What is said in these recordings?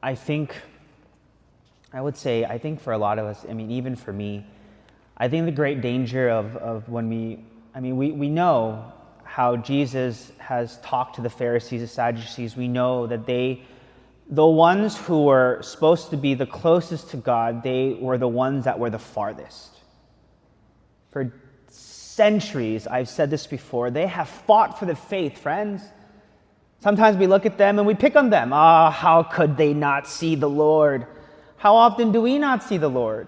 I think for a lot of us, even for me, I think the great danger of when we know how Jesus has talked to the Pharisees and Sadducees. We know that the ones who were supposed to be the closest to God, they were the ones that were the farthest. For centuries, I've said this before, they have fought for the faith, friends. Sometimes we look at them and we pick on them. How could they not see the Lord? How often do we not see the Lord?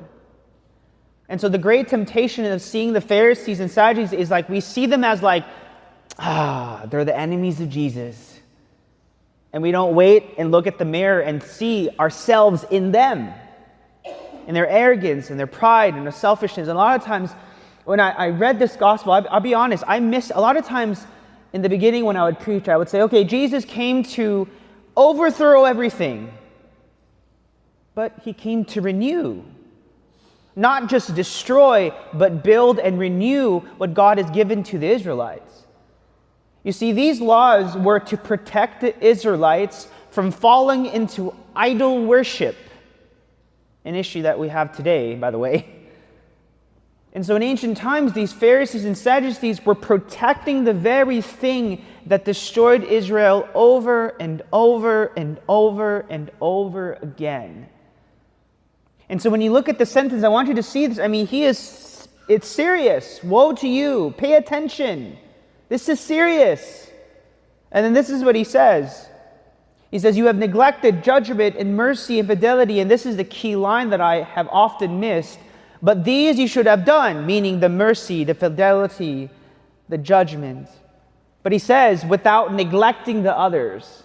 And so the great temptation of seeing the Pharisees and Sadducees is like we see them as like, they're the enemies of Jesus. And we don't wait and look at the mirror and see ourselves in them, in their arrogance and their pride and their selfishness. And a lot of times when I read this gospel, I'll be honest, I missed a lot of times in the beginning when I would preach, I would say, okay, Jesus came to overthrow everything. But he came to renew. Not just destroy, but build and renew what God has given to the Israelites. You see, these laws were to protect the Israelites from falling into idol worship. An issue that we have today, by the way. And so in ancient times, these Pharisees and Sadducees were protecting the very thing that destroyed Israel over and over and over and over again. And so when you look at the sentence, I want you to see this. It's serious. Woe to you. Pay attention. This is serious. And then this is what he says. He says, you have neglected judgment and mercy and fidelity. And this is the key line that I have often missed. But these you should have done, meaning the mercy, the fidelity, the judgment. But he says, without neglecting the others.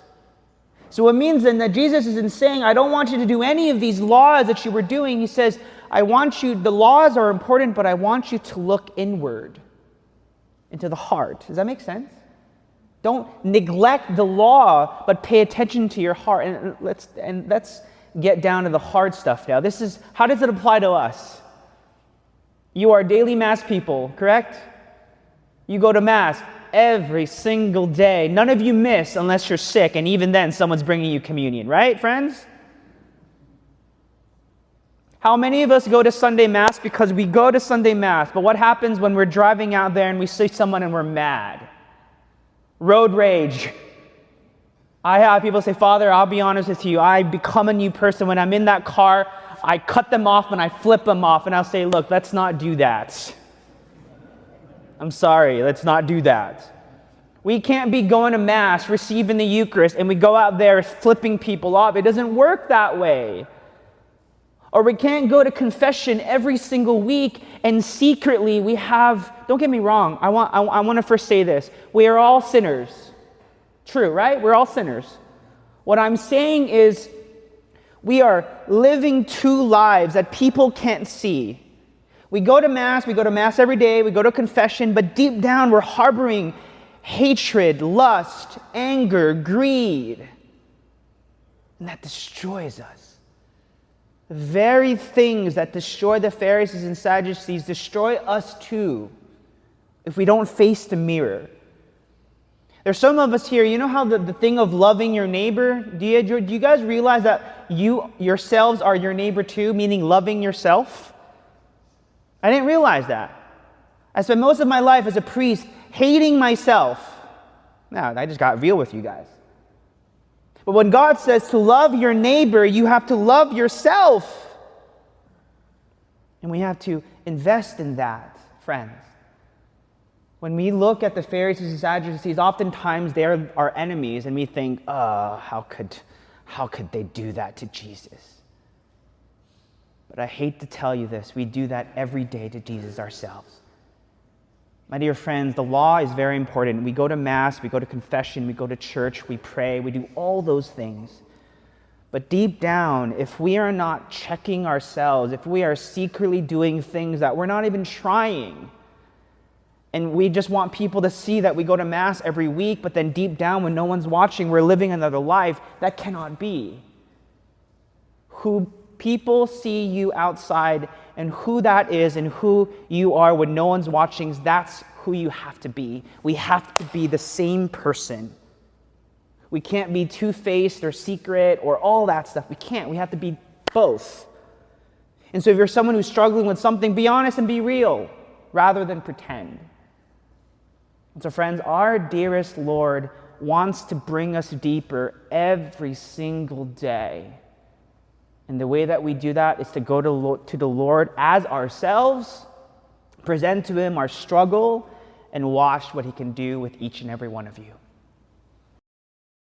So it means then that Jesus isn't saying, I don't want you to do any of these laws that you were doing. He says, the laws are important, but I want you to look inward into the heart. Does that make sense? Don't neglect the law, but pay attention to your heart. And let's get down to the hard stuff now. How does it apply to us? You are daily Mass people, correct? You go to Mass every single day. None of you miss unless you're sick, and even then someone's bringing you communion, right, friends? How many of us go to Sunday Mass because we go to Sunday Mass, but what happens when we're driving out there and we see someone and we're mad? Road rage. I have people say, Father, I'll be honest with you, I become a new person. When I'm in that car, I cut them off and I flip them off, and I'll say, look, let's not do that. I'm sorry, let's not do that. We can't be going to Mass, receiving the Eucharist, and we go out there flipping people off. It doesn't work that way. Or we can't go to confession every single week and secretly don't get me wrong, I want to first say this. We are all sinners. True, right? We're all sinners. What I'm saying is we are living two lives that people can't see. We go to Mass every day, we go to confession, but deep down we're harboring hatred, lust, anger, greed. And that destroys us. The very things that destroy the Pharisees and Sadducees destroy us too if we don't face the mirror. There's some of us here, you know how the thing of loving your neighbor, do you guys realize that you yourselves are your neighbor too, meaning loving yourself? I didn't realize that. I spent most of my life as a priest hating myself. Now, I just got real with you guys. But when God says to love your neighbor, you have to love yourself. And we have to invest in that, friends. When we look at the Pharisees and Sadducees, oftentimes they're our enemies, and we think, how could they do that to Jesus? But I hate to tell you this, we do that every day to Jesus ourselves. My dear friends, the law is very important. We go to Mass, we go to confession, we go to church, we pray, we do all those things. But deep down, if we are not checking ourselves, if we are secretly doing things that we're not even trying, and we just want people to see that we go to Mass every week, but then deep down when no one's watching, we're living another life, that cannot be. Who people see you outside and who that is and who you are when no one's watching, that's who you have to be. We have to be the same person We can't be two-faced or secret or all that stuff. We can't. We have to be both. And so if you're someone who's struggling with something, be honest and be real rather than pretend. And so friends, our dearest Lord wants to bring us deeper every single day. And the way that we do that is to go to the Lord as ourselves, present to him our struggle, and watch what he can do with each and every one of you.